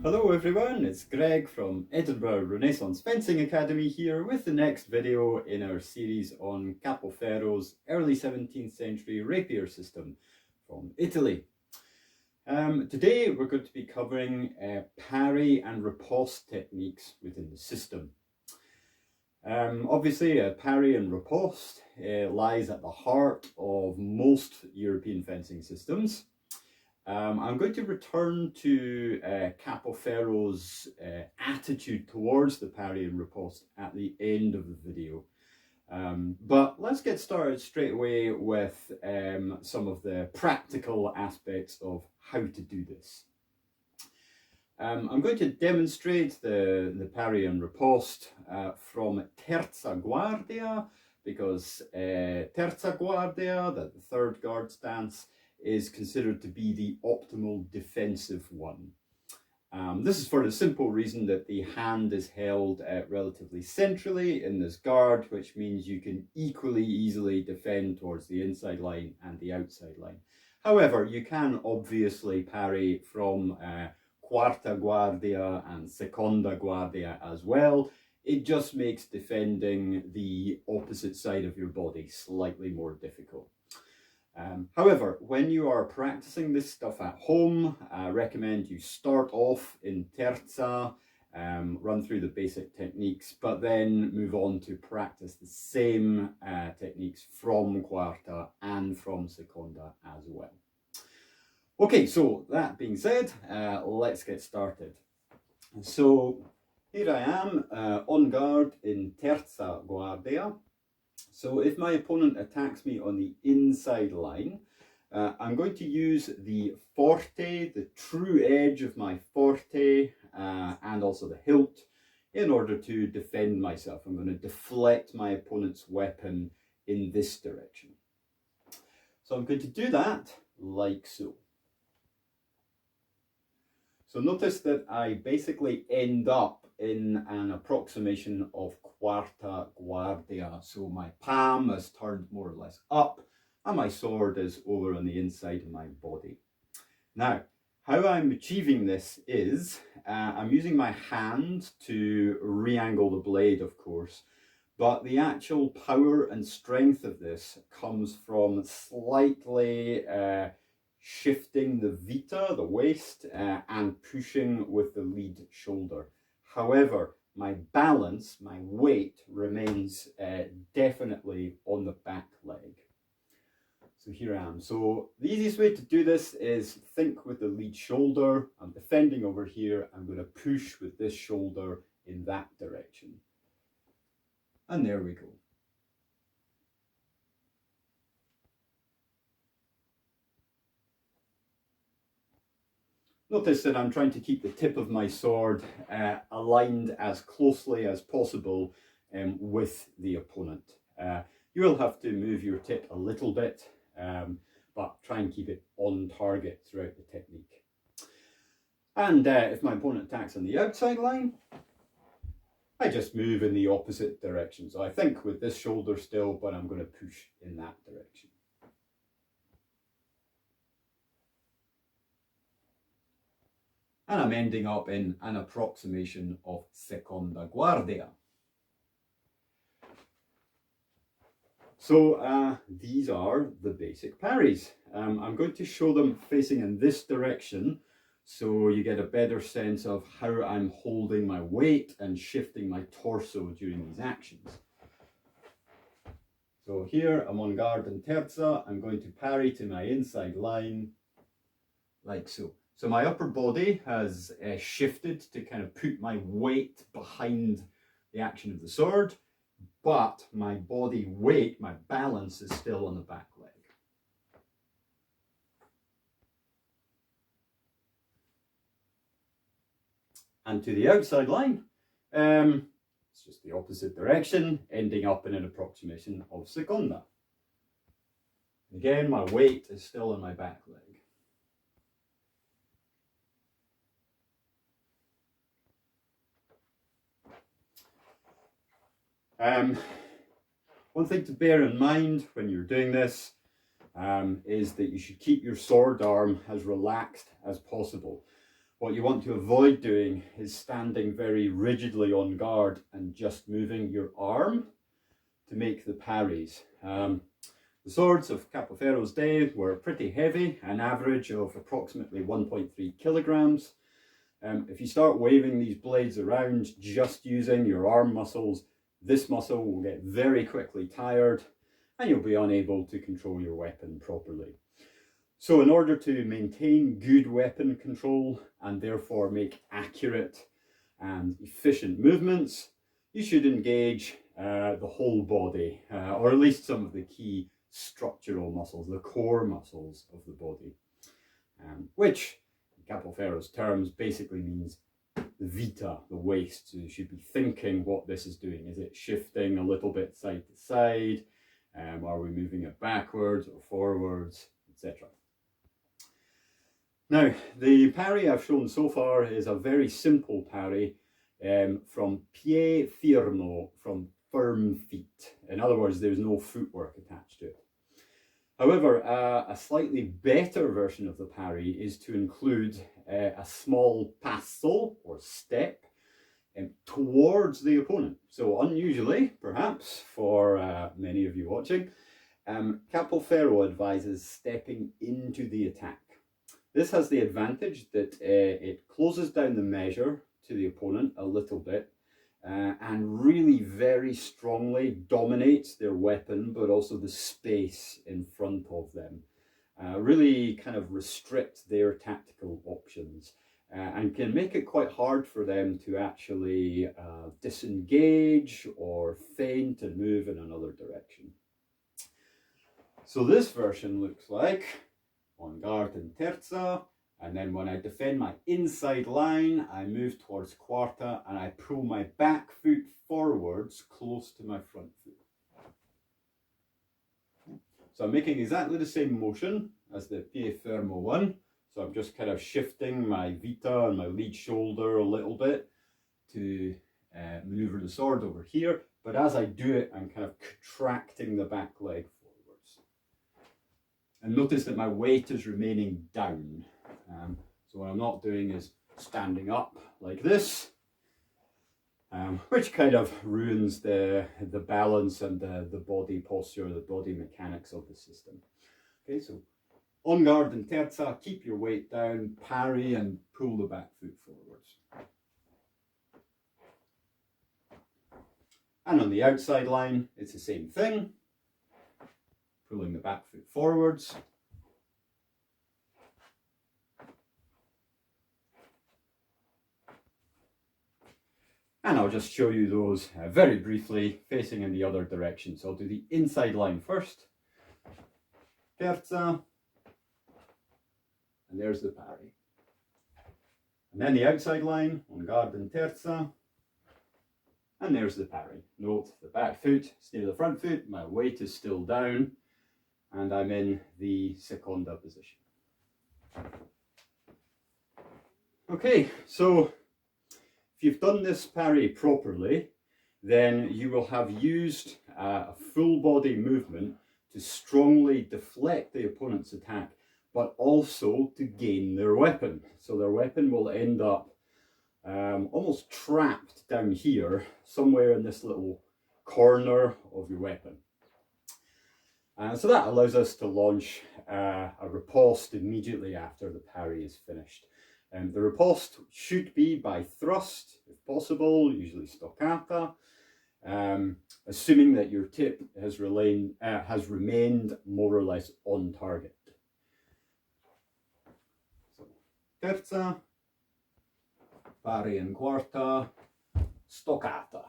Hello everyone, it's Greg from Edinburgh Renaissance Fencing Academy here with the next video in our series on Capoferro's early 17th century rapier system from Italy. Today we're going to be covering parry and riposte techniques within the system. Obviously, parry and riposte lies at the heart of most European fencing systems. I'm going to return to Capoferro's attitude towards the parry and riposte at the end of the video. But let's get started straight away with some of the practical aspects of how to do this. I'm going to demonstrate the parry and riposte from terza guardia, because terza guardia, the third guard stance, is considered to be the optimal defensive one. This is for the simple reason that the hand is held relatively centrally in this guard, which means you can equally easily defend towards the inside line and the outside line. However, you can obviously parry from quarta guardia and seconda guardia as well. It just makes defending the opposite side of your body slightly more difficult. However, when you are practicing this stuff at home, I recommend you start off in terza, run through the basic techniques, but then move on to practice the same techniques from quarta and from seconda as well. Okay, so that being said, let's get started. So here I am on guard in terza guardia. So if my opponent attacks me on the inside line, I'm going to use the forte, the true edge of my forte, and also the hilt in order to defend myself. I'm going to deflect my opponent's weapon in this direction. So I'm going to do that like so. So notice that I basically end up in an approximation of quarta guardia. So my palm is turned more or less up and my sword is over on the inside of my body. Now, how I'm achieving this is I'm using my hand to re-angle the blade, of course, but the actual power and strength of this comes from slightly shifting the vita, the waist, and pushing with the lead shoulder. However, my balance, my weight, remains definitely on the back leg. So here I am. So the easiest way to do this is think with the lead shoulder. I'm defending over here. I'm going to push with this shoulder in that direction. And there we go. Notice that I'm trying to keep the tip of my sword aligned as closely as possible with the opponent. You will have to move your tip a little bit, but try and keep it on target throughout the technique. And if my opponent attacks on the outside line, I just move in the opposite direction. So I think with this shoulder still, but I'm going to push in that direction. And I'm ending up in an approximation of seconda guardia. So these are the basic parries. I'm going to show them facing in this direction so you get a better sense of how I'm holding my weight and shifting my torso during these actions. So here I'm on guard in terza. I'm going to parry to my inside line like so. So my upper body has shifted to kind of put my weight behind the action of the sword, but my body weight, my balance, is still on the back leg. And to the outside line, it's just the opposite direction, ending up in an approximation of seconda. Again, my weight is still on my back leg. One thing to bear in mind when you're doing this is that you should keep your sword arm as relaxed as possible. What you want to avoid doing is standing very rigidly on guard and just moving your arm to make the parries. The swords of Capoferro's day were pretty heavy, an average of approximately 1.3 kilograms. If you start waving these blades around just using your arm muscles, this muscle will get very quickly tired and you'll be unable to control your weapon properly. So in order to maintain good weapon control and therefore make accurate and efficient movements, you should engage the whole body, or at least some of the key structural muscles, the core muscles of the body, which in Capoferro's terms basically means the vita, the waist. So you should be thinking what this is doing. Is it shifting a little bit side to side? Are we moving it backwards or forwards, etc.? Now, the parry I've shown so far is a very simple parry from pied fermo, from firm feet. In other words, there's no footwork attached to it. However, a slightly better version of the parry is to include a small passo or step towards the opponent. So unusually, perhaps, for many of you watching, Capoferro advises stepping into the attack. This has the advantage that it closes down the measure to the opponent a little bit and really very strongly dominates their weapon, but also the space in front of them. Really kind of restrict their tactical options and can make it quite hard for them to actually disengage or feint and move in another direction. So this version looks like on guard and terza, and then when I defend my inside line, I move towards quarta and I pull my back foot forwards close to my front foot. So I'm making exactly the same motion as the pied fermo one. So I'm just kind of shifting my vita and my lead shoulder a little bit to maneuver the sword over here. But as I do it, I'm kind of contracting the back leg forwards. And notice that my weight is remaining down. So what I'm not doing is standing up like this, which kind of ruins the balance and the body posture, the body mechanics of the system. Okay, so on guard and terza, keep your weight down, parry and pull the back foot forwards. And on the outside line, it's the same thing, pulling the back foot forwards. And I'll just show you those very briefly, facing in the other direction. So I'll do the inside line first. Terza. And there's the parry. And then the outside line, on guard and terza. And there's the parry. Note the back foot is near the front foot, my weight is still down, and I'm in the seconda position. Okay, so if you've done this parry properly, then you will have used a full body movement to strongly deflect the opponent's attack, but also to gain their weapon. So their weapon will end up almost trapped down here, somewhere in this little corner of your weapon. So that allows us to launch a riposte immediately after the parry is finished. The riposte should be by thrust, if possible, usually stoccata, assuming that your tip has remained more or less on target. So, terza, parry and quarta, stoccata.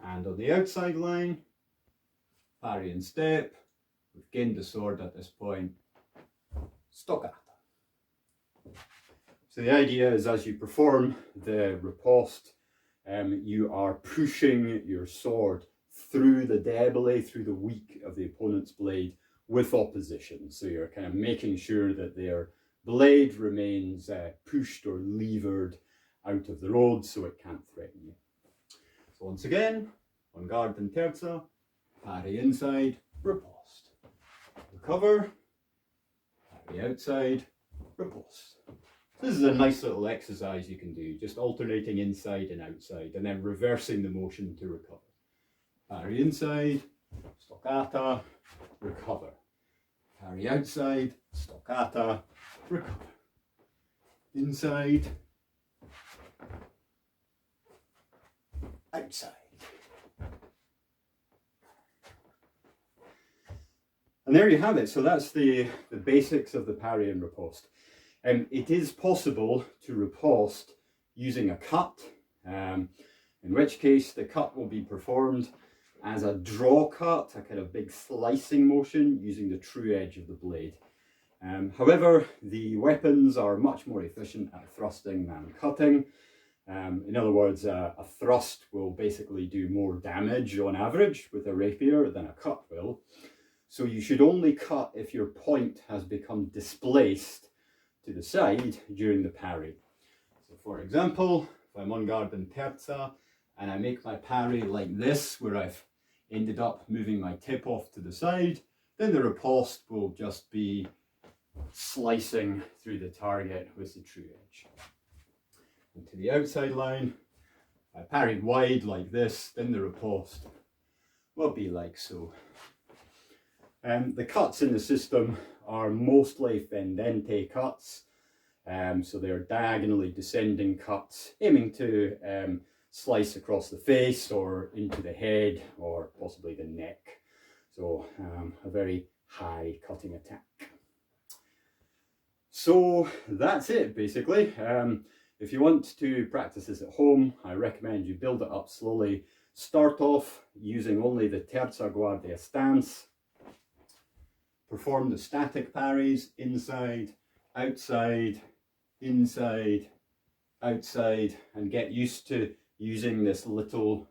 And on the outside line, parry and step. We've gained the sword at this point, stoccata. So the idea is as you perform the riposte, you are pushing your sword through the debole, through the weak of the opponent's blade with opposition. So you're kind of making sure that their blade remains pushed or levered out of the road so it can't threaten you. So once again, on guard and terza, parry inside, riposte. Recover, parry outside, riposte. This is a nice little exercise you can do, just alternating inside and outside, and then reversing the motion to recover. Parry inside, stoccata, recover. Parry outside, stoccata, recover. Inside, outside. And there you have it. So that's the basics of the parry and riposte. It is possible to riposte using a cut, in which case the cut will be performed as a draw cut, a kind of big slicing motion using the true edge of the blade. However, the weapons are much more efficient at thrusting than cutting. In other words, a thrust will basically do more damage on average with a rapier than a cut will. So you should only cut if your point has become displaced to the side during the parry. So for example, if I'm on guard in terza and I make my parry like this, where I've ended up moving my tip off to the side, then the riposte will just be slicing through the target with the true edge. And to the outside line, if I parried wide like this, then the riposte will be like so. The cuts in the system are mostly fendente cuts, so they're diagonally descending cuts, aiming to slice across the face or into the head or possibly the neck. So a very high cutting attack. So that's it basically. If you want to practice this at home, I recommend you build it up slowly. Start off using only the terza guardia stance. Perform the static parries inside, outside, inside, outside, and get used to using this little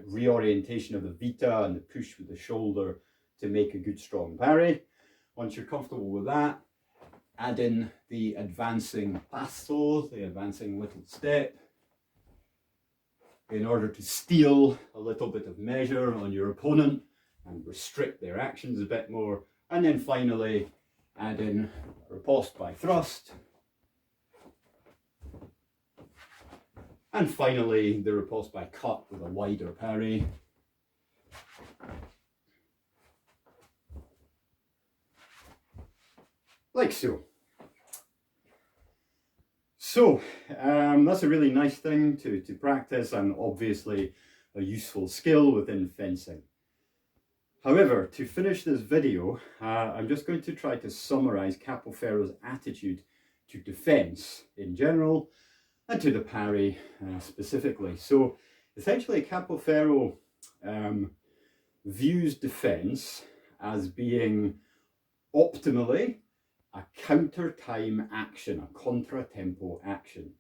reorientation of the vita and the push with the shoulder to make a good strong parry. Once you're comfortable with that, add in the advancing passo, the advancing little step, in order to steal a little bit of measure on your opponent and restrict their actions a bit more. And then finally add in riposte by thrust. And finally the riposte by cut with a wider parry. Like so. So that's a really nice thing to practice and obviously a useful skill within fencing. However, to finish this video, I'm just going to try to summarize Capoferro's attitude to defense in general and to the parry specifically. So essentially Capoferro views defense as being optimally a counter-time action, a contra-tempo action,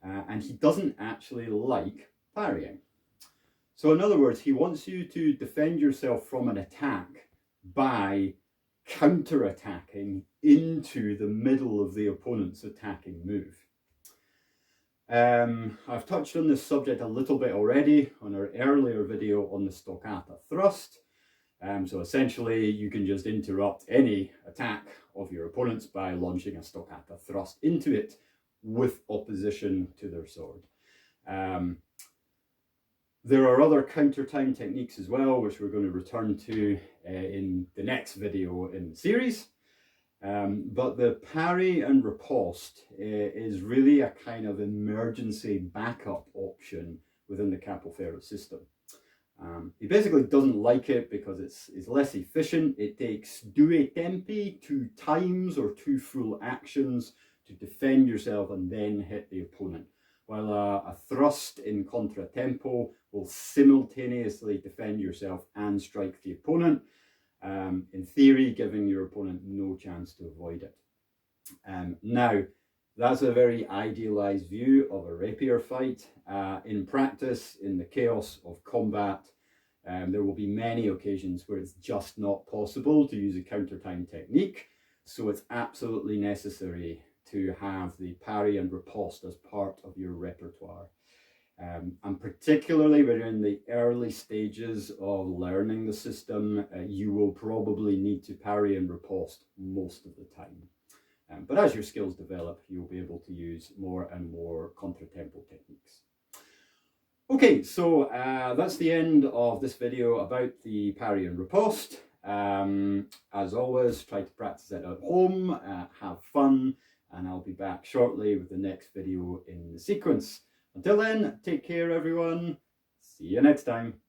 and he doesn't actually like parrying. So in other words, he wants you to defend yourself from an attack by counter-attacking into the middle of the opponent's attacking move. I've touched on this subject a little bit already on our earlier video on the stoccata thrust. So essentially you can just interrupt any attack of your opponent's by launching a stoccata thrust into it with opposition to their sword. There are other counter-time techniques as well, which we're going to return to in the next video in the series. But the parry and riposte is really a kind of emergency backup option within the Capoferro system. He basically doesn't like it because it's less efficient. It takes 2 tempi, 2 times or 2 full actions to defend yourself and then hit the opponent. While a thrust in contra-tempo will simultaneously defend yourself and strike the opponent, in theory giving your opponent no chance to avoid it. Now, that's a very idealized view of a rapier fight. In practice, in the chaos of combat, there will be many occasions where it's just not possible to use a counter-time technique, so it's absolutely necessary to have the parry and riposte as part of your repertoire. And particularly when you're in the early stages of learning the system, you will probably need to parry and riposte most of the time. But as your skills develop, you'll be able to use more and more contratempo techniques. Okay, so that's the end of this video about the parry and riposte. As always, try to practice it at home, have fun, and I'll be back shortly with the next video in the sequence. Until then, take care everyone. See you next time.